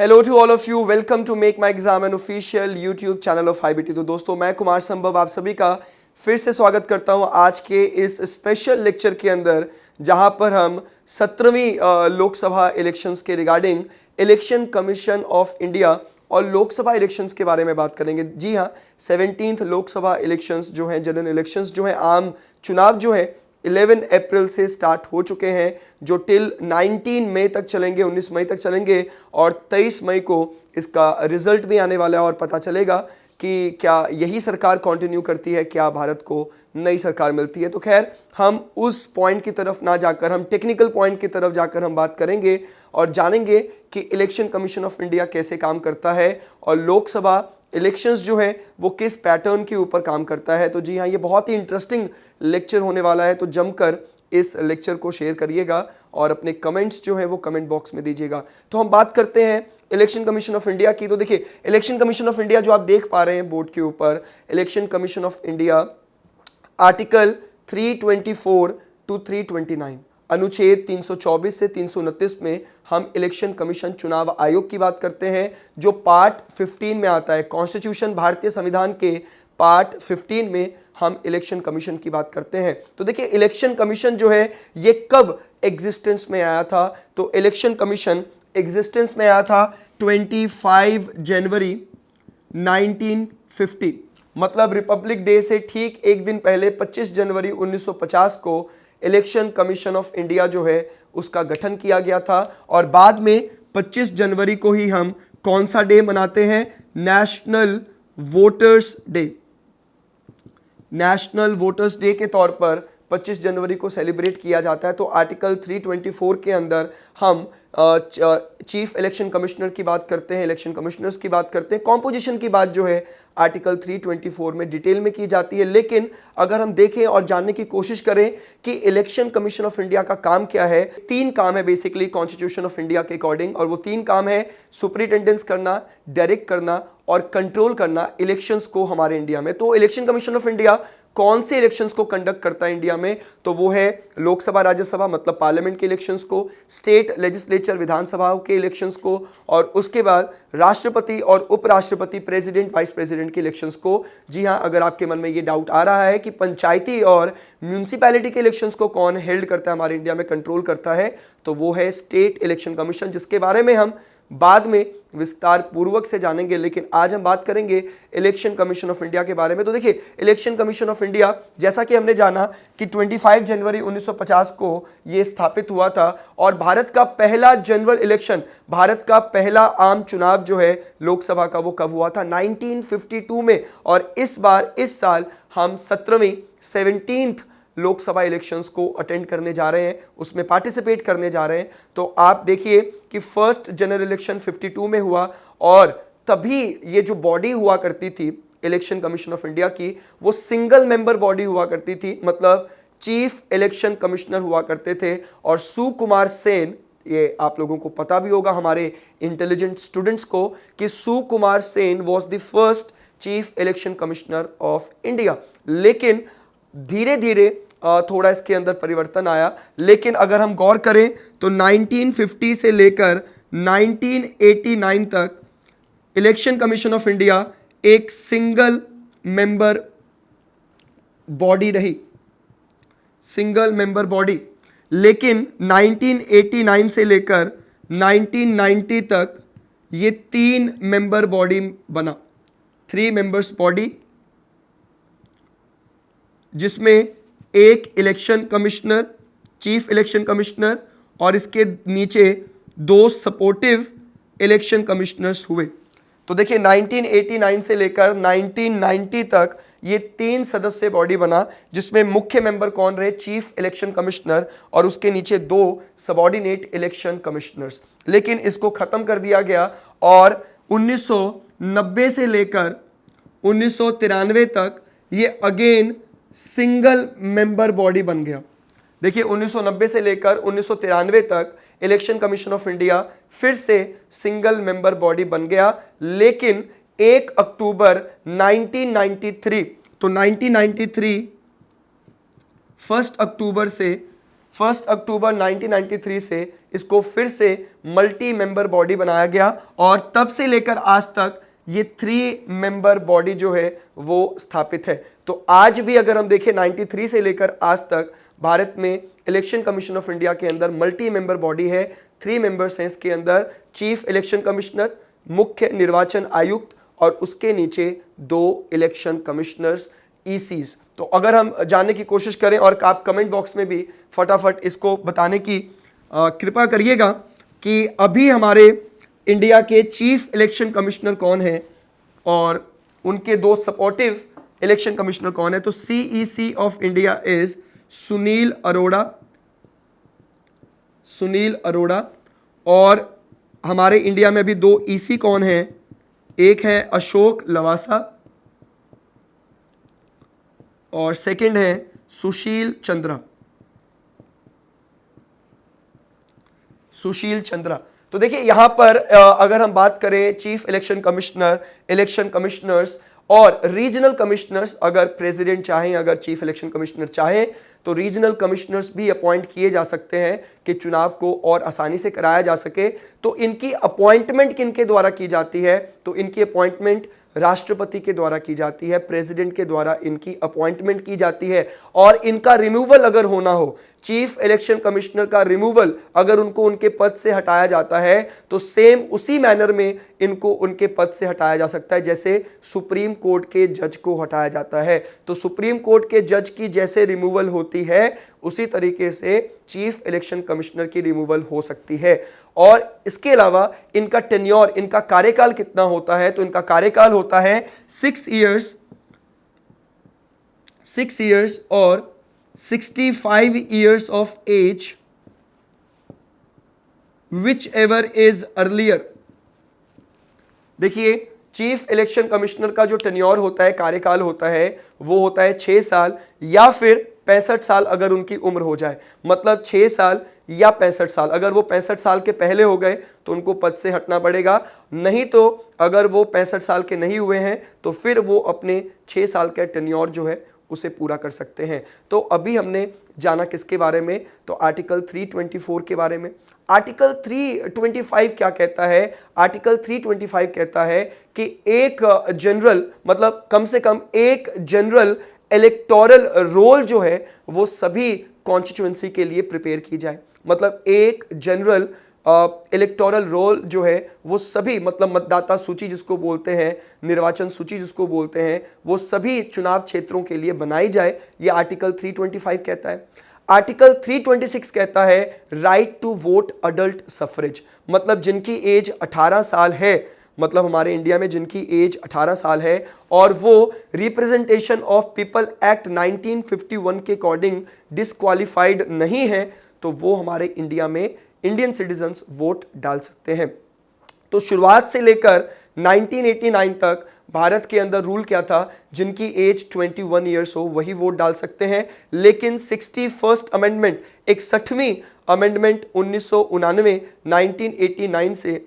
Hello to all of you, welcome to Make My Exam an official YouTube channel of IBT। तो दोस्तों, मैं कुमार संभव आप सभी का फिर से स्वागत करता हूं आज के इस स्पेशल लेक्चर के अंदर, जहां पर हम 17वीं लोकसभा इलेक्शंस के regarding election Commission of India और लोकसभा इलेक्शंस के बारे में बात करेंगे। जी हाँ, 17th लोकसभा इलेक्शंस जो हैं, जनरल इलेक्शंस जो हैं, आम चुनाव जो है 11 अप्रैल से स्टार्ट हो चुके हैं, जो टिल 19 मई तक चलेंगे, 19 मई तक चलेंगे और 23 मई को इसका रिजल्ट भी आने वाला है और पता चलेगा कि क्या यही सरकार कंटिन्यू करती है, क्या भारत को नई सरकार मिलती है। तो खैर, हम उस पॉइंट की तरफ ना जाकर हम टेक्निकल पॉइंट की तरफ जाकर हम बात करेंगे और जानेंगे कि इलेक्शन कमीशन ऑफ इंडिया कैसे काम करता है और लोकसभा इलेक्शंस जो है वो किस पैटर्न के ऊपर काम करता है। तो जी हाँ, ये बहुत ही इंटरेस्टिंग लेक्चर होने वाला है, तो जमकर इस लेक्चर को शेयर करिएगा और अपने कमेंट्स जो है वो कमेंट बॉक्स में दीजिएगा। तो हम बात करते हैं इलेक्शन कमीशन ऑफ इंडिया की। तो देखिए, इलेक्शन कमीशन ऑफ इंडिया जो आप देख पा रहे हैं बोर्ड के ऊपर, Election Commission of India article 324 to 329, अनुच्छेद 324 से 329 में हम इलेक्शन कमीशन चुनाव आयोग की बात करते हैं, जो पार्ट 15 में आता है। कॉन्स्टिट्यूशन भारतीय संविधान के पार्ट 15 में हम इलेक्शन कमीशन की बात करते हैं। तो देखिए, इलेक्शन कमीशन जो है ये कब एग्जिस्टेंस में आया था? तो इलेक्शन कमीशन एग्जिस्टेंस में आया था 25 जनवरी 1950, मतलब रिपब्लिक डे से ठीक एक दिन पहले 25 जनवरी 1950 को इलेक्शन कमीशन ऑफ इंडिया जो है उसका गठन किया गया था। और बाद में 25 जनवरी को ही हम कौन सा डे मनाते हैं? National voters day. National voters day के तौर पर 25 जनवरी को सेलिब्रेट किया जाता है। तो आर्टिकल 324 के अंदर हम चीफ इलेक्शन कमिश्नर की बात करते हैं, इलेक्शन कमिश्नर्स की बात करते हैं। कॉम्पोजिशन की बात जो है आर्टिकल 324 में डिटेल में की जाती है। लेकिन अगर हम देखें और जानने की कोशिश करें कि इलेक्शन कमीशन ऑफ इंडिया का काम क्या है, 3 काम है बेसिकली कॉन्स्टिट्यूशन ऑफ इंडिया के अकॉर्डिंग, और वो 3 काम है सुपरिटेंडेंस करना, डायरेक्ट करना और कंट्रोल करना इलेक्शंस को हमारे इंडिया में। तो इलेक्शन कमीशन ऑफ इंडिया कौन से इलेक्शंस को कंडक्ट करता है इंडिया में? तो वो है लोकसभा राज्यसभा मतलब पार्लियामेंट के इलेक्शंस को, स्टेट लेजिस्लेचर विधानसभाओं के इलेक्शंस को, और उसके बाद राष्ट्रपति और उपराष्ट्रपति प्रेसिडेंट वाइस प्रेसिडेंट के इलेक्शंस को। जी हाँ, अगर आपके मन में ये डाउट आ रहा है कि पंचायती और म्यूनिसिपैलिटी के इलेक्शंस को कौन हेल्ड करता है हमारे इंडिया में, कंट्रोल करता है, तो वो है स्टेट इलेक्शन कमीशन, जिसके बारे में हम बाद में विस्तार पूर्वक से जानेंगे। लेकिन आज हम बात करेंगे इलेक्शन कमीशन ऑफ इंडिया के बारे में। तो देखिए, इलेक्शन कमीशन ऑफ इंडिया जैसा कि हमने जाना कि 25 जनवरी 1950 को ये स्थापित हुआ था और भारत का पहला जनरल इलेक्शन, भारत का पहला आम चुनाव जो है लोकसभा का, वो कब हुआ था? 1952 में। और इस बार इस साल हम 17th लोकसभा इलेक्शंस को अटेंड करने जा रहे हैं, उसमें पार्टिसिपेट करने जा रहे हैं। तो आप देखिए कि फर्स्ट जनरल इलेक्शन 52 में हुआ और तभी ये जो बॉडी हुआ करती थी इलेक्शन कमीशन ऑफ इंडिया की, वो सिंगल मेंबर बॉडी हुआ करती थी, मतलब चीफ इलेक्शन कमिश्नर हुआ करते थे। और सुकुमार सेन, ये आप लोगों को पता भी होगा हमारे इंटेलिजेंट स्टूडेंट्स को, कि Sukumar Sen was the first chief election commissioner of India. लेकिन धीरे धीरे थोड़ा इसके अंदर परिवर्तन आया। लेकिन अगर हम गौर करें तो 1950 से लेकर 1989 तक इलेक्शन कमीशन ऑफ इंडिया एक सिंगल मेंबर बॉडी रही, सिंगल मेंबर बॉडी। लेकिन 1989 से लेकर 1990 तक ये 3 मेंबर बॉडी बना, 3 मेंबर्स बॉडी, जिसमें एक election commissioner, chief election commissioner, और इसके नीचे 2 सपोर्टिव इलेक्शन कमिश्नर्स हुए। तो देखिए, 1989 से लेकर 1990 तक ये 3 सदस्य बॉडी बना, जिसमें मुख्य मेंबर कौन रहे? चीफ इलेक्शन कमिश्नर, और उसके नीचे 2 सबॉर्डिनेट इलेक्शन कमिश्नर्स। लेकिन इसको खत्म कर दिया गया और 1990 से लेकर 1993 तक ये अगेन सिंगल मेंबर बॉडी बन गया। देखिए, 1990 से लेकर 1993 तक इलेक्शन कमीशन ऑफ इंडिया फिर से सिंगल मेंबर बॉडी बन गया। लेकिन 1 अक्टूबर 1993, तो 1993 1 अक्टूबर से 1 अक्टूबर 1993 से इसको फिर से मल्टी मेंबर बॉडी बनाया गया और तब से लेकर आज तक ये 3 मेंबर बॉडी जो है वो स्थापित है। तो आज भी अगर हम देखें 93 से लेकर आज तक भारत में इलेक्शन कमीशन ऑफ इंडिया के अंदर मल्टी मेंबर बॉडी है। 3 मेंबर्स हैं इसके अंदर, चीफ इलेक्शन कमिश्नर, मुख्य निर्वाचन आयुक्त और उसके नीचे 2 इलेक्शन कमिश्नर्स ईसीज। तो अगर हम जानने की कोशिश करें और आप कमेंट बॉक्स में भी फटाफट इसको बताने की कृपा करिएगा कि अभी हमारे इंडिया के चीफ इलेक्शन कमिश्नर कौन है और उनके 2 सपोर्टिव इलेक्शन कमिश्नर कौन है। तो CEC of India is Sunil Arora और हमारे इंडिया में भी 2 ईसी कौन है, एक है अशोक लवासा और सेकंड है सुशील चंद्रा। तो देखिए यहां पर अगर हम बात करें chief election commissioner, election commissioners और रीजनल कमिश्नर्स, अगर प्रेसिडेंट चाहें, अगर चीफ इलेक्शन कमिश्नर चाहें तो रीजनल कमिश्नर्स भी अपॉइंट किए जा सकते हैं कि चुनाव को और आसानी से कराया जा सके। तो इनकी अपॉइंटमेंट किनके द्वारा की जाती है, तो इनकी अपॉइंटमेंट राष्ट्रपति के द्वारा की जाती है, प्रेसिडेंट के द्वारा इनकी अपॉइंटमेंट की जाती है। और इनका रिमूवल अगर होना हो, चीफ इलेक्शन कमिश्नर का रिमूवल अगर उनको उनके पद से हटाया जाता है तो सेम उसी मैनर में इनको उनके पद से हटाया जा सकता है जैसे सुप्रीम कोर्ट के जज को हटाया जाता है। तो सुप्रीम कोर्ट के जज की जैसे रिमूवल होती है उसी तरीके से चीफ इलेक्शन कमिश्नर की रिमूवल हो सकती है। और इसके अलावा इनका टेन्योर, इनका कार्यकाल कितना होता है, तो इनका कार्यकाल होता है 6 इयर्स और 65 years of age whichever is earlier। देखिए चीफ इलेक्शन कमिश्नर का जो टेन्योर होता है, कार्यकाल होता है, वो होता है 6 साल या फिर 65 साल अगर उनकी उम्र हो जाए, मतलब 6 साल या 65 साल। अगर वो 65 साल के पहले हो गए तो उनको पद से हटना पड़ेगा, नहीं तो अगर वो 65 साल के नहीं हुए हैं तो फिर वो अपने 6 साल का टेन्योर जो है उसे पूरा कर सकते हैं। तो अभी हमने जाना किसके बारे में, तो आर्टिकल 324 के बारे में। आर्टिकल 325 क्या कहता है, आर्टिकल 325 कहता है कि एक जनरल, मतलब कम से कम एक जनरल इलेक्टोरल रोल जो है वो सभी कॉन्स्टिट्यूएंसी के लिए प्रिपेयर की जाए। मतलब एक जनरल इलेक्टोरल रोल जो है वो सभी, मतलब मतदाता सूची जिसको बोलते हैं, निर्वाचन सूची जिसको बोलते हैं, वो सभी चुनाव क्षेत्रों के लिए बनाई जाए, ये आर्टिकल 325 कहता है। आर्टिकल 326 कहता है right to vote adult suffrage, मतलब जिनकी एज 18 साल है, मतलब हमारे इंडिया में जिनकी एज 18 साल है और वो रिप्रेजेंटेशन ऑफ पीपल एक्ट 1951 के अकॉर्डिंग डिसक्वालिफाइड नहीं है, तो वो हमारे इंडिया में इंडियन सिटीजन्स वोट डाल सकते हैं। तो शुरुआत से लेकर 1989 तक भारत के अंदर रूल क्या था, जिनकी एज 21 ईयर्स हो वही वोट डाल सकते हैं। लेकिन 61st अमेंडमेंट, 61वीं अमेंडमेंट 1989 से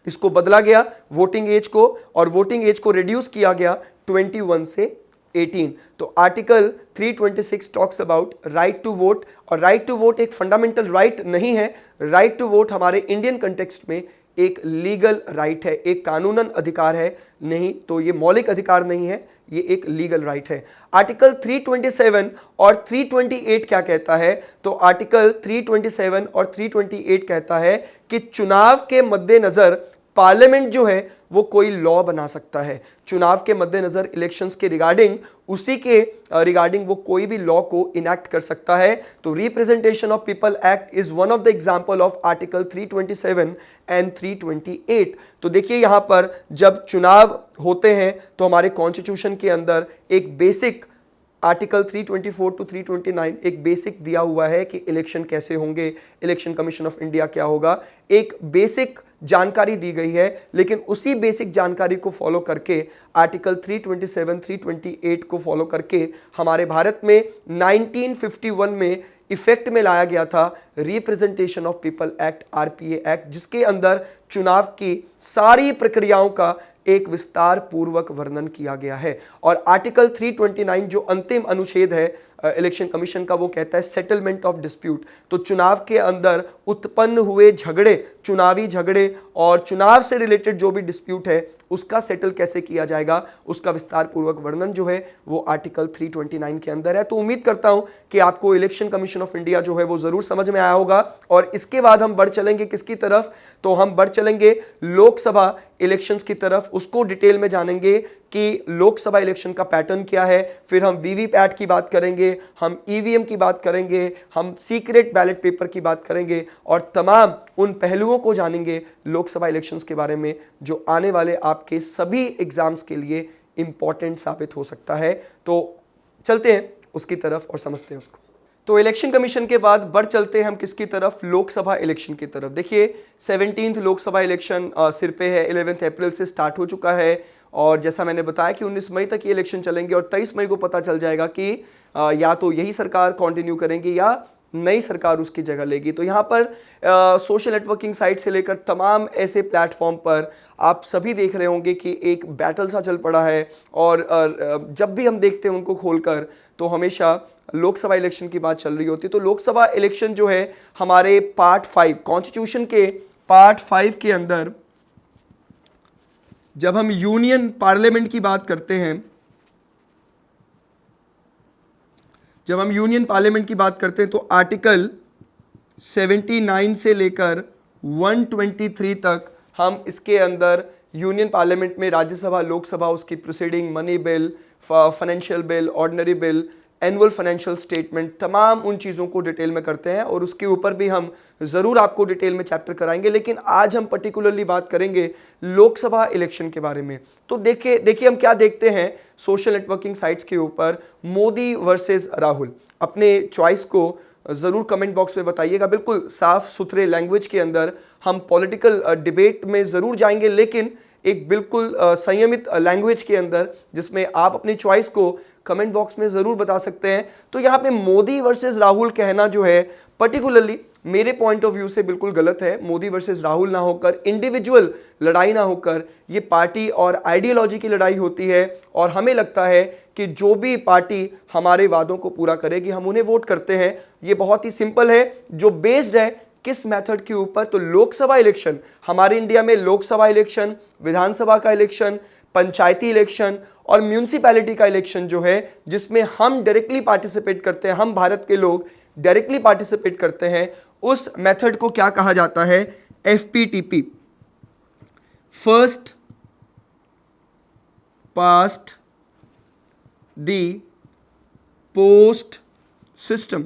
इसको बदला गया वोटिंग एज को, और वोटिंग एज को रिड्यूस किया गया 21 से 18। तो article 326 talks about right to vote, और राइट टू वोट एक फंडामेंटल राइट नहीं है। राइट टू वोट हमारे इंडियन कंटेक्स्ट में एक लीगल राइट है, एक कानूनन अधिकार है, नहीं तो ये मौलिक अधिकार नहीं है, ये एक लीगल राइट है। आर्टिकल 327 और 328 क्या कहता है, तो आर्टिकल 327 और 328 कहता है कि चुनाव के मद्देनजर पार्लियामेंट जो है वो कोई लॉ बना सकता है। चुनाव के मद्देनजर, इलेक्शंस के रिगार्डिंग, उसी के रिगार्डिंग वो कोई भी लॉ को इनैक्ट कर सकता है। तो representation of people act is one of the example of article 327 and 328। तो देखिए यहां पर जब चुनाव होते हैं तो हमारे कॉन्स्टिट्यूशन के अंदर एक बेसिक आर्टिकल 324 टू 329 एक बेसिक दिया हुआ है कि इलेक्शन कैसे होंगे, इलेक्शन कमीशन ऑफ इंडिया क्या होगा, एक बेसिक जानकारी दी गई है। लेकिन उसी बेसिक जानकारी को फॉलो करके आर्टिकल 327, 328 को फॉलो करके हमारे भारत में 1951 में इफेक्ट में लाया गया था representation of people act, RPA act, जिसके अंदर चुनाव की सारी प्रक्रियाओं का एक विस्तार पूर्वक वर्णन किया गया है। और आर्टिकल 329 जो अंतिम अनुच्छेद है इलेक्शन कमीशन का, वो कहता है सेटलमेंट ऑफ डिस्प्यूट। तो चुनाव के अंदर उत्पन्न हुए झगड़े, चुनावी झगड़े और चुनाव से रिलेटेड जो भी डिस्प्यूट है उसका सेटल कैसे किया जाएगा, उसका विस्तार पूर्वक वर्णन जो है वो आर्टिकल 329 के अंदर है। तो उम्मीद करता हूं कि आपको इलेक्शन कमीशन ऑफ इंडिया जो है वो जरूर समझ में आया होगा। और इसके बाद हम बढ़ चलेंगे किसकी तरफ, तो हम बढ़ चलेंगे लोकसभा इलेक्शंस की तरफ। उसको डिटेल में जानेंगे कि लोकसभा इलेक्शन का पैटर्न क्या है, फिर हम वीवीपैट की बात करेंगे, हम ईवीएम की बात करेंगे, हम सीक्रेट बैलेट पेपर की बात करेंगे और तमाम उन पहलुओं को जानेंगे लोकसभा इलेक्शंस के बारे में जो आने वाले आपके सभी एग्जाम्स के लिए इंपॉर्टेंट साबित हो सकता है। तो चलते हैं उसकी तरफ और समझते हैं उसको। तो इलेक्शन कमीशन के बाद बढ़ चलते हैं हम किसकी तरफ, लोकसभा इलेक्शन की तरफ। देखिए 17th लोकसभा इलेक्शन सिर पे है, 11 अप्रैल से स्टार्ट हो चुका है और जैसा मैंने बताया कि 19 मई तक ये इलेक्शन चलेंगे और 23 मई को पता चल जाएगा कि या तो यही सरकार कंटिन्यू करेंगी या नई सरकार उसकी जगह लेगी। तो यहाँ पर सोशल नेटवर्किंग साइट से लेकर तमाम ऐसे प्लेटफॉर्म पर आप सभी देख रहे होंगे कि एक बैटल सा चल पड़ा है और जब भी हम देखते हैं उनको खोलकर तो हमेशा लोकसभा इलेक्शन की बात चल रही होती है। तो लोकसभा इलेक्शन जो है हमारे पार्ट 5 कॉन्स्टिट्यूशन के पार्ट 5 के अंदर जब हम यूनियन पार्लियामेंट की बात करते हैं, जब हम यूनियन पार्लियामेंट की बात करते हैं तो आर्टिकल 79 से लेकर 123 तक हम इसके अंदर यूनियन पार्लियामेंट में राज्यसभा, लोकसभा, उसकी proceeding, money bill, financial bill, ordinary bill, annual financial statement, तमाम उन चीज़ों को डिटेल में करते हैं और उसके ऊपर भी हम ज़रूर आपको डिटेल में चैप्टर कराएंगे। लेकिन आज हम पर्टिकुलरली बात करेंगे लोकसभा इलेक्शन के बारे में। तो देखिए हम क्या देखते हैं सोशल नेटवर्किंग साइट्स के ऊपर, मोदी वर्सेस राहुल। अपने चॉइस को ज़रूर कमेंट बॉक्स में बताइएगा। बिल्कुल साफ सुथरे लैंग्वेज के अंदर हम पॉलिटिकल डिबेट में ज़रूर जाएंगे, लेकिन एक बिल्कुल संयमित लैंग्वेज के अंदर जिसमें आप अपनी चॉइस को कमेंट बॉक्स में ज़रूर बता सकते हैं। तो यहाँ पे मोदी वर्सेस राहुल कहना जो है पर्टिकुलरली मेरे पॉइंट ऑफ व्यू से बिल्कुल गलत है। मोदी वर्सेस राहुल ना होकर, इंडिविजुअल लड़ाई ना होकर, ये पार्टी और आइडियोलॉजी की लड़ाई होती है और हमें लगता है कि जो भी पार्टी हमारे वादों को पूरा करेगी हम उन्हें वोट करते हैं। ये बहुत ही सिंपल है, जो बेस्ड है किस मेथड के ऊपर, तो लोकसभा इलेक्शन, हमारे इंडिया में लोकसभा इलेक्शन, विधानसभा का इलेक्शन, पंचायती इलेक्शन और म्यूनिसिपैलिटी का इलेक्शन जो है जिसमें हम डायरेक्टली पार्टिसिपेट करते हैं, हम भारत के लोग डायरेक्टली पार्टिसिपेट करते हैं, उस मेथड को क्या कहा जाता है, FPTP, first past the post system.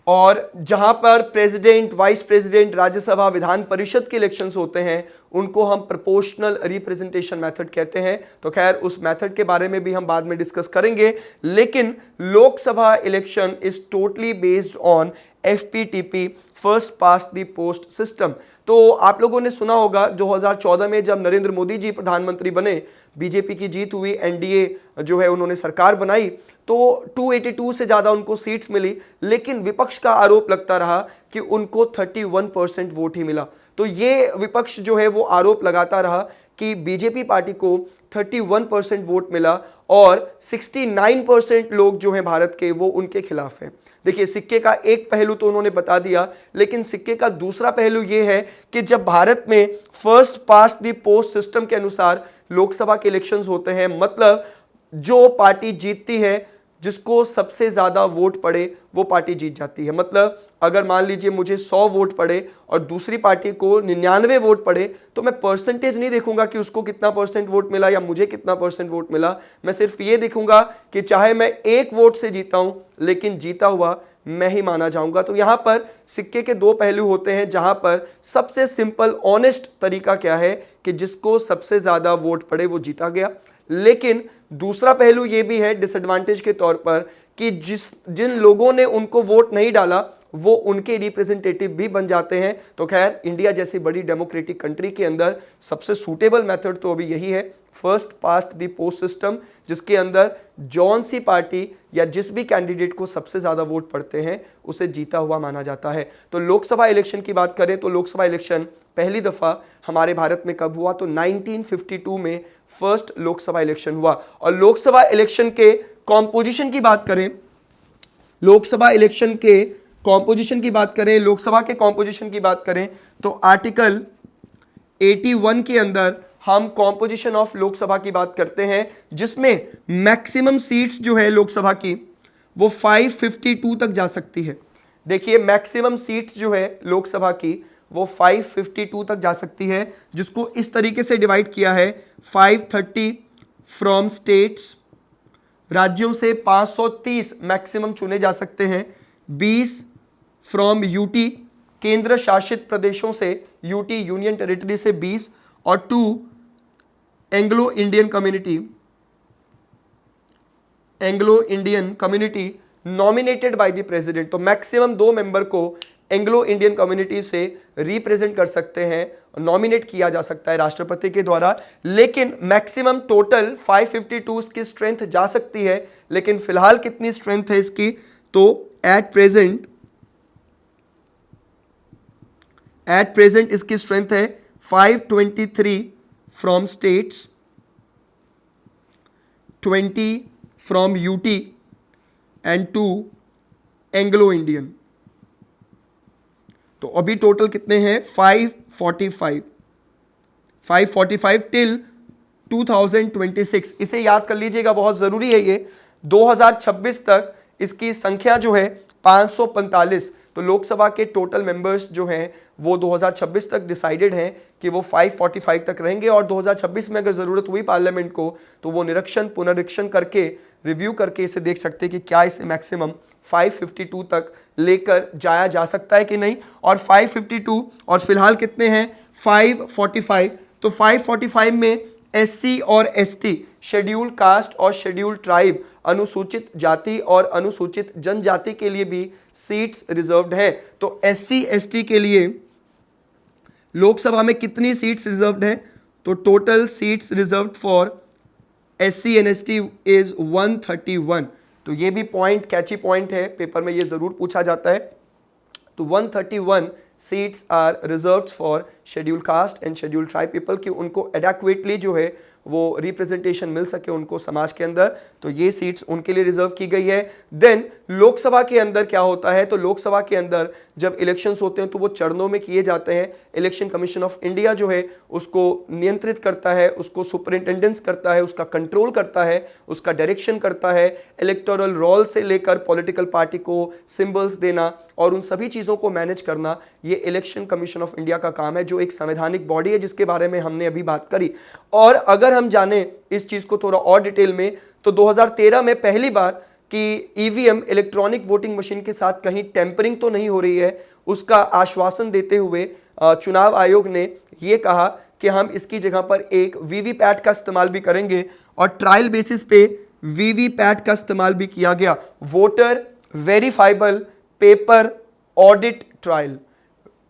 और जहां पर president, vice president, Rajya Sabha, Vidhan Parishad के इलेक्शंस होते हैं उनको हम प्रोपोर्शनल रिप्रेजेंटेशन मेथड कहते हैं। तो खैर उस मेथड के बारे में भी हम बाद में डिस्कस करेंगे, लेकिन Lok Sabha election is totally based on FPTP, first past the post system. तो आप लोगों ने सुना होगा 2014 में जब नरेंद्र मोदी जी प्रधानमंत्री बने, बीजेपी की जीत हुई, एनडीए जो है उन्होंने सरकार बनाई, तो 282 से ज़्यादा उनको सीट्स मिली, लेकिन विपक्ष का आरोप लगता रहा कि उनको 31% वोट ही मिला। तो ये विपक्ष जो है वो आरोप लगाता रहा कि बीजेपी पार्टी को 31% वोट मिला और 69% लोग जो हैं भारत के वो उनके खिलाफ हैं। देखिए सिक्के का एक पहलू तो उन्होंने बता दिया, लेकिन सिक्के का दूसरा पहलू यह है कि जब भारत में first past the post system के अनुसार लोकसभा के इलेक्शंस होते हैं, मतलब जो पार्टी जीतती है, जिसको सबसे ज़्यादा वोट पड़े वो पार्टी जीत जाती है। मतलब अगर मान लीजिए मुझे 100 वोट पड़े और दूसरी पार्टी को 99 वोट पड़े, तो मैं परसेंटेज नहीं देखूंगा कि उसको कितना परसेंट वोट मिला या मुझे कितना परसेंट वोट मिला। मैं सिर्फ ये देखूंगा कि चाहे मैं 1 वोट से जीता हूं, लेकिन जीता हुआ मैं ही माना जाऊंगा। तो यहां पर सिक्के के 2 पहलू होते हैं, जहां पर सबसे सिंपल ऑनेस्ट तरीका क्या है कि जिसको सबसे ज़्यादा वोट पड़े वो जीता गया। लेकिन दूसरा पहलू ये भी है डिसएडवांटेज के तौर पर कि जिन लोगों ने उनको वोट नहीं डाला वो उनके रिप्रेजेंटेटिव भी बन जाते हैं। तो खैर इंडिया जैसी बड़ी डेमोक्रेटिक कंट्री के अंदर सबसे सूटेबल मेथड तो अभी यही है, first past the post system, जिसके अंदर जौन सी पार्टी या जिस भी कैंडिडेट को सबसे ज्यादा वोट पड़ते हैं उसे जीता हुआ माना जाता है। तो लोकसभा इलेक्शन की बात करें तो लोकसभा इलेक्शन पहली दफा हमारे भारत में कब हुआ, तो 1952 में फर्स्ट लोकसभा इलेक्शन हुआ। और लोकसभा इलेक्शन के कॉम्पोजिशन की बात करें, लोकसभा इलेक्शन के कॉम्पोजिशन की बात करें, लोकसभा के कॉम्पोजिशन की बात करें तो आर्टिकल 81 के अंदर हम कॉम्पोजिशन ऑफ लोकसभा की बात करते हैं, जिसमें मैक्सिमम सीट्स जो है लोकसभा की वो 552 तक जा सकती है। देखिए मैक्सिमम सीट्स जो है लोकसभा की वो 552 तक जा सकती है, जिसको इस तरीके से डिवाइड किया है 530 फ्रॉम स्टेट्स, राज्यों से 530 मैक्सिमम चुने जा सकते हैं, 20 फ्रॉम यूटी, केंद्र शासित प्रदेशों से, यूटी यूनियन टेरिटरी से 20, और 2 Anglo Indian community nominated by the president. तो मैक्सिमम 2 मेंबर को एंग्लो इंडियन कम्युनिटी से रिप्रेजेंट कर सकते हैं, नॉमिनेट किया जा सकता है राष्ट्रपति के द्वारा। लेकिन मैक्सिमम टोटल 552 की स्ट्रेंथ जा सकती है, लेकिन फिलहाल कितनी स्ट्रेंथ है इसकी, तो एट प्रेजेंट इसकी स्ट्रेंथ है 523 from states, 20 from UT and 2 Anglo Indian. तो अभी टोटल कितने हैं, 545 टिल 2026। इसे याद कर लीजिएगा, बहुत जरूरी है ये। 2026 तक इसकी संख्या जो है 545। तो लोकसभा के टोटल मेंबर्स जो हैं वो 2026 तक डिसाइडेड हैं कि वो 545 तक रहेंगे, और 2026 में अगर ज़रूरत हुई पार्लियामेंट को तो वो निरीक्षण पुनरीक्षण करके रिव्यू करके इसे देख सकते हैं कि क्या इसे मैक्सिमम 552 तक लेकर जाया जा सकता है कि नहीं। और 552 और फिलहाल कितने हैं 545। तो 545 में एससी और एसटी, शेड्यूल कास्ट और शेड्यूल ट्राइब, अनुसूचित जाति और अनुसूचित जनजाति के लिए भी सीट्स रिजर्व्ड हैं। तो एससी एसटी के लिए लोकसभा में कितनी सीट्स रिजर्व्ड हैं, तो total seats reserved for SC and ST is 131। तो ये भी पॉइंट, कैची पॉइंट है, पेपर में ये जरूर पूछा जाता है। तो 131 seats are reserved for schedule caste and schedule tribe people, कि उनको एडेक्वेटली जो है वो रिप्रेजेंटेशन मिल सके उनको समाज के अंदर। तो ये सीट्स उनके लिए रिजर्व की गई है। देन लोकसभा के अंदर क्या होता है, तो लोकसभा के अंदर जब इलेक्शंस होते हैं तो वो चरणों में किए जाते हैं। इलेक्शन कमीशन ऑफ इंडिया जो है उसको नियंत्रित करता है, उसको सुपरिंटेंडेंस करता है, उसका कंट्रोल करता है, उसका डायरेक्शन करता है। इलेक्टोरल रोल से लेकर पॉलिटिकल पार्टी को सिंबल्स देना और उन सभी चीज़ों को मैनेज करना, ये इलेक्शन कमीशन ऑफ इंडिया का काम है, जो एक संवैधानिक बॉडी है जिसके बारे में हमने अभी बात करी। और अगर हम जाने इस चीज़ को थोड़ा और डिटेल में, तो 2013 में पहली बार कि ईवीएम इलेक्ट्रॉनिक वोटिंग मशीन के साथ कहीं टेम्परिंग तो नहीं हो रही है, उसका आश्वासन देते हुए चुनाव आयोग ने ये कहा कि हम इसकी जगह पर एक वीवीपैट का इस्तेमाल भी करेंगे, और ट्रायल बेसिस पे वीवीपैट का इस्तेमाल भी किया गया, voter verifiable paper audit trial.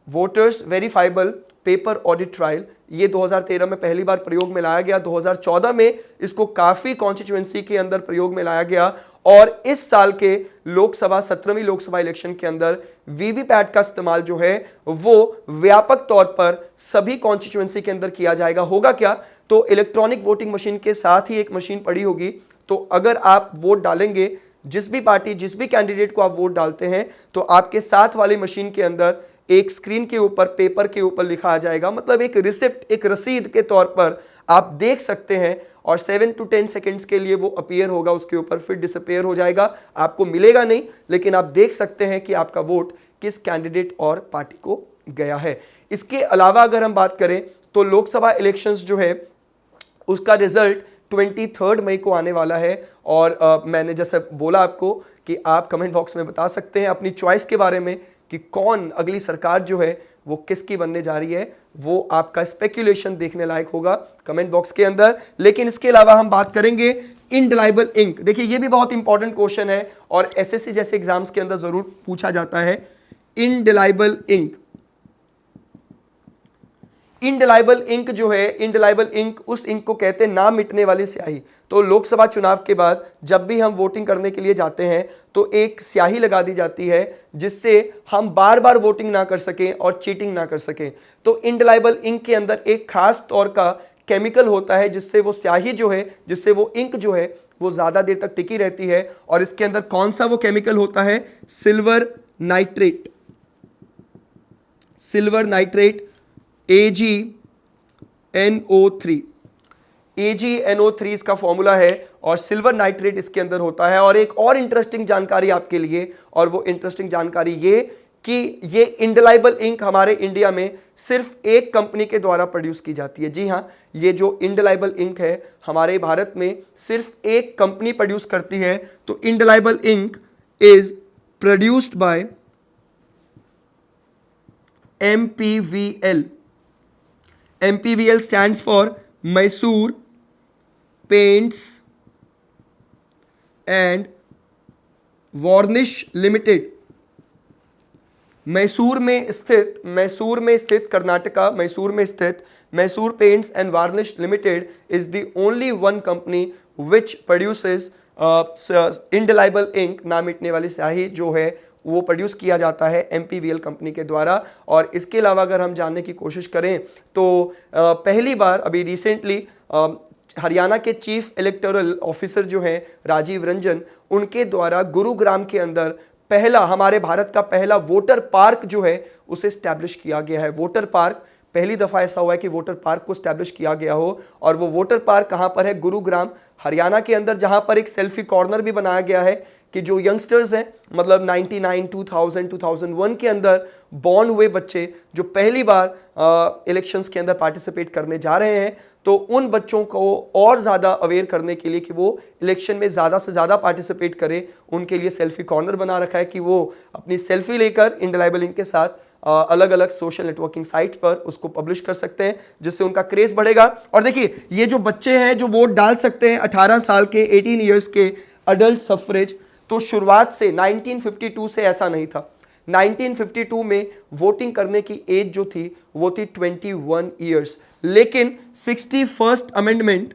Voters verifiable paper audit trial ये 2013 में पहली बार प्रयोग में लाया गया। 2014 में इसको काफी कॉन्स्टिट्यूएंसी के अंदर प्रयोग में लाया गया, और इस साल के लोकसभा 17वीं लोकसभा इलेक्शन के अंदर वीवीपैट का इस्तेमाल जो है वो व्यापक तौर पर सभी कॉन्स्टिट्यूएंसी के अंदर किया जाएगा। होगा क्या, तो इलेक्ट्रॉनिक वोटिंग मशीन के साथ ही एक मशीन पड़ी होगी, तो अगर आप वोट डालेंगे, जिस भी पार्टी जिस भी कैंडिडेट को आप वोट डालते हैं, तो आपके साथ वाली मशीन के अंदर एक स्क्रीन के ऊपर पेपर के ऊपर लिखा आ जाएगा, मतलब एक रिसिप्ट, एक रसीद के तौर पर आप देख सकते हैं, और 7 to 10 सेकेंड्स के लिए वो अपीयर होगा उसके ऊपर, फिर डिसअपीयर हो जाएगा, आपको मिलेगा नहीं, लेकिन आप देख सकते हैं कि आपका वोट किस कैंडिडेट और पार्टी को गया है। इसके अलावा अगर हम बात करें तो लोकसभा इलेक्शंस जो है उसका रिजल्ट 23 मई को आने वाला है, और मैंने जैसे बोला आपको कि आप कमेंट बॉक्स में बता सकते हैं अपनी चॉइस के बारे में कि कौन अगली सरकार जो है वो किसकी बनने जा रही है, वो आपका स्पेक्यूलेशन देखने लायक होगा कमेंट बॉक्स के अंदर। लेकिन इसके अलावा हम बात करेंगे इनडिलाइबल इंक। देखिए ये भी बहुत इंपॉर्टेंट क्वेश्चन है और एसएससी जैसे एग्जाम्स के अंदर जरूर पूछा जाता है इंडेलाइबल इंक। इंडेलाइबल इंक जो है, इंडेलाइबल इंक उस इंक को कहते हैं ना मिटने वाली स्याही। तो लोकसभा चुनाव के बाद जब भी हम वोटिंग करने के लिए जाते हैं तो एक स्याही लगा दी जाती है जिससे हम बार बार वोटिंग ना कर सकें और चीटिंग ना कर सकें। तो इंडेलाइबल इंक के अंदर एक खास तौर का केमिकल होता है जिससे वो स्याही जो है, जिससे वो इंक जो है वो ज्यादा देर तक टिकी रहती है। और इसके अंदर कौन सा वो केमिकल होता है? Silver nitrate. Silver nitrate, AgNO3। AgNO3 इसका फॉर्मूला है और सिल्वर नाइट्रेट इसके अंदर होता है। और एक और इंटरेस्टिंग जानकारी आपके लिए, और वो इंटरेस्टिंग जानकारी ये कि ये इंडेलाइबल इंक हमारे इंडिया में सिर्फ एक कंपनी के द्वारा प्रोड्यूस की जाती है। जी हाँ, ये जो इंडेलाइबल इंक है हमारे भारत में सिर्फ एक कंपनी प्रोड्यूस करती है। तो indelible ink is produced by MPVL। MPVL stands for Mysore Paints and Varnish Limited। Mysore में स्थित कर्नाटका, मैसूर में स्थित Mysore paints and varnish limited is the only one company which produces indelible ink, ना मिटने वाली स्याही जो है वो प्रोड्यूस किया जाता है MPVL कंपनी के द्वारा। और इसके अलावा अगर हम जानने की कोशिश करें तो पहली बार अभी रिसेंटली हरियाणा के चीफ इलेक्टोरल ऑफिसर जो हैं राजीव रंजन, उनके द्वारा गुरुग्राम के अंदर पहला, हमारे भारत का पहला वोटर पार्क जो है उसे स्टैब्लिश किया गया है। वोटर पार्क, पहली दफा ऐसा हुआ है कि वोटर पार्क को स्टैब्लिश किया गया हो। और वो वोटर पार्क कहां पर है? गुरुग्राम, हरियाणा के अंदर, जहां पर एक सेल्फी कॉर्नर भी बनाया गया है कि जो यंगस्टर्स हैं, मतलब 99, 2000, 2001 के अंदर बॉर्न हुए बच्चे जो पहली बार इलेक्शंस के अंदर पार्टिसिपेट करने जा रहे हैं, तो उन बच्चों को और ज़्यादा अवेयर करने के लिए कि वो इलेक्शन में ज़्यादा से ज़्यादा पार्टिसिपेट करें, उनके लिए सेल्फी कॉर्नर बना रखा है कि वो अपनी सेल्फी लेकर इंडेलाइबल इंक के साथ अलग अलग सोशल नेटवर्किंग साइट पर उसको पब्लिश कर सकते हैं, जिससे उनका क्रेज बढ़ेगा। और देखिए, ये जो बच्चे हैं जो वोट डाल सकते हैं 18 साल के, 18 ईयर्स के, अडल्ट सफरेज, तो शुरुआत से 1952 से ऐसा नहीं था। 1952 में वोटिंग करने की एज जो थी वो थी 21 ईयर्स। लेकिन 61st अमेंडमेंट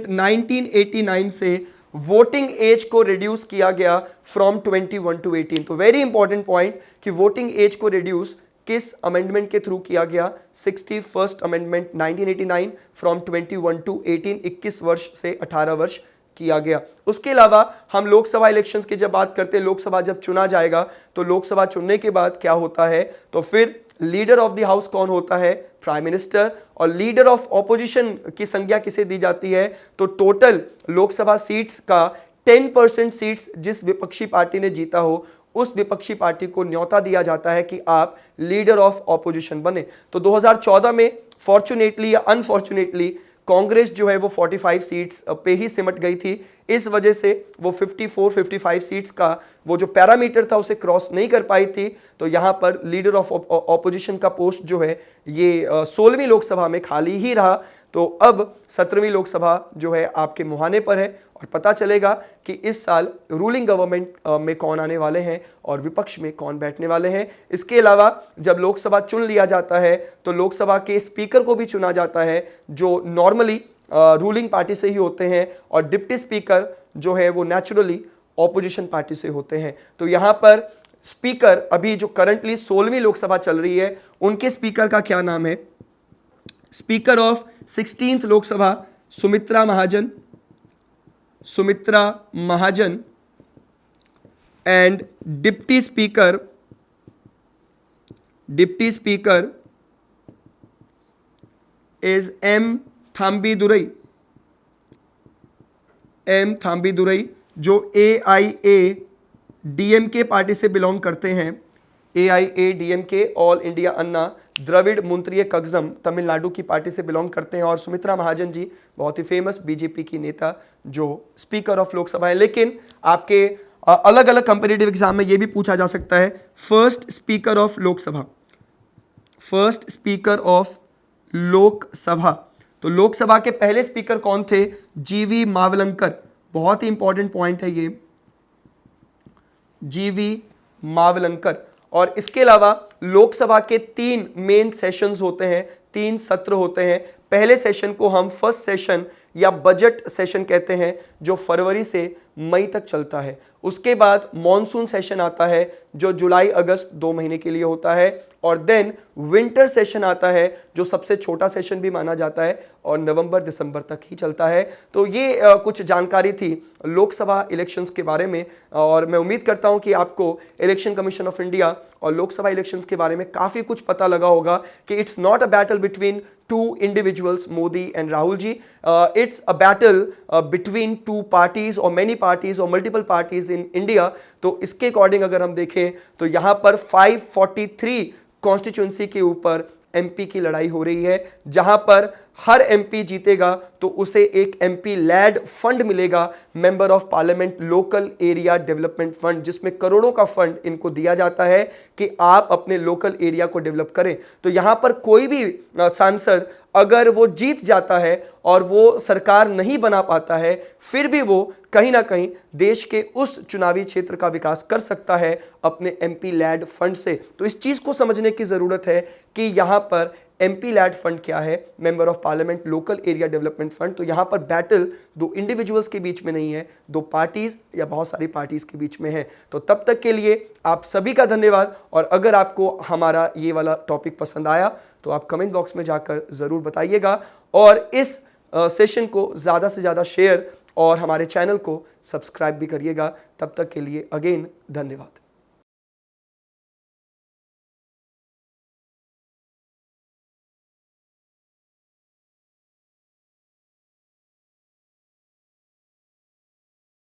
1989 से वोटिंग एज को रिड्यूस किया गया फ्रॉम 21 टू 18। तो वेरी इंपॉर्टेंट पॉइंट कि वोटिंग एज को रिड्यूस किस अमेंडमेंट के थ्रू किया गया? 61st अमेंडमेंट 1989 फ्रॉम 21 टू 18, 21 वर्ष से 18 वर्ष किया गया। उसके अलावा हम लोकसभा इलेक्शंस की जब बात करते हैं, लोकसभा जब चुना जाएगा तो लोकसभा चुनने के बाद क्या होता है? तो फिर लीडर ऑफ द हाउस कौन होता है? Prime minister. और लीडर ऑफ ऑपोजिशन की संज्ञा किसे दी जाती है? तो टोटल लोकसभा सीट्स का 10% सीट्स जिस विपक्षी पार्टी ने जीता हो उस विपक्षी पार्टी को न्योता दिया जाता है कि आप लीडर ऑफ ऑपोजिशन बने। तो 2014 में फॉर्चुनेटली या अनफॉर्चुनेटली कांग्रेस जो है वो 45 सीट्स पे ही सिमट गई थी। इस वजह से वो 54-55 सीट्स का वो जो पैरामीटर था उसे क्रॉस नहीं कर पाई थी। तो यहाँ पर लीडर ऑफ ऑपोजिशन का पोस्ट जो है ये 16वीं लोकसभा में खाली ही रहा। तो अब 17वीं लोकसभा जो है आपके मुहाने पर है और पता चलेगा कि इस साल रूलिंग गवर्नमेंट में कौन आने वाले हैं और विपक्ष में कौन बैठने वाले हैं। इसके अलावा जब लोकसभा चुन लिया जाता है तो लोकसभा के स्पीकर को भी चुना जाता है जो नॉर्मली रूलिंग पार्टी से ही होते हैं, और डिप्टी स्पीकर जो है वो नेचुरली ऑपोजिशन पार्टी से होते हैं। तो यहाँ पर स्पीकर, अभी जो करंटली 16वीं लोकसभा चल रही है, उनके स्पीकर का क्या नाम है? Speaker of 16th Lok Sabha Sumitra Mahajan and deputy speaker is M Thambidurai जो AIADMK पार्टी से बिलोंग करते हैं। AIADMK, all India Anna Dravida Munnetra Kazhagam, Tamil Nadu की पार्टी से बिलोंग करते हैं। और सुमित्रा महाजन जी बहुत ही फेमस बीजेपी की नेता जो स्पीकर ऑफ लोकसभा है। लेकिन आपके अलग अलग कंपेटिटिव एग्जाम में यह भी पूछा जा सकता है, फर्स्ट स्पीकर ऑफ लोकसभा। तो लोकसभा के पहले स्पीकर कौन थे? GV मावलंकर। बहुत ही इंपॉर्टेंट पॉइंट है ये, जीवी मावलंकर। और इसके अलावा लोकसभा के 3 मेन सेशंस होते हैं, 3 सत्र होते हैं। पहले सेशन को हम फर्स्ट सेशन या बजट सेशन कहते हैं, जो फरवरी से मई तक चलता है। उसके बाद मॉनसून सेशन आता है जो जुलाई अगस्त 2 महीने के लिए होता है, और देन विंटर सेशन आता है जो सबसे छोटा सेशन भी माना जाता है और नवंबर दिसंबर तक ही चलता है। तो ये कुछ जानकारी थी लोकसभा इलेक्शंस के बारे में, और मैं उम्मीद करता हूं कि आपको इलेक्शन कमीशन ऑफ इंडिया और लोकसभा इलेक्शंस के बारे में काफ़ी कुछ पता लगा होगा कि it's not a battle between two individuals, Modi and Rahul ji. It's a battle between two parties or many parties or multiple parties in India. तो इसके अकॉर्डिंग अगर हम देखें तो यहाँ पर 543 कॉन्स्टिट्यूंसी के ऊपर एमपी की लड़ाई हो रही है, जहां पर हर एमपी जीतेगा तो उसे एक एमपी लैड फंड मिलेगा, member of parliament local area development fund, जिसमें करोड़ों का फंड इनको दिया जाता है कि आप अपने लोकल एरिया को डेवलप करें। तो यहां पर कोई भी सांसद अगर वो जीत जाता है और वो सरकार नहीं बना पाता है, फिर भी वो कहीं ना कहीं देश के उस चुनावी क्षेत्र का विकास कर सकता है अपने एमपी लैड फंड से। तो इस चीज को समझने की जरूरत है कि यहां पर एमपी लैड फंड क्या है, member of parliament local area development fund. तो यहां पर बैटल 2 इंडिविजुअल्स के बीच में नहीं है, 2 पार्टीज या बहुत सारी पार्टीज के बीच में है। तो तब तक के लिए आप सभी का धन्यवाद, और अगर आपको हमारा ये वाला टॉपिक पसंद आया तो आप कमेंट बॉक्स में जाकर जरूर बताइएगा, और इस सेशन को ज़्यादा से ज़्यादा शेयर और हमारे चैनल को सब्सक्राइब भी करिएगा। तब तक के लिए अगेन धन्यवाद।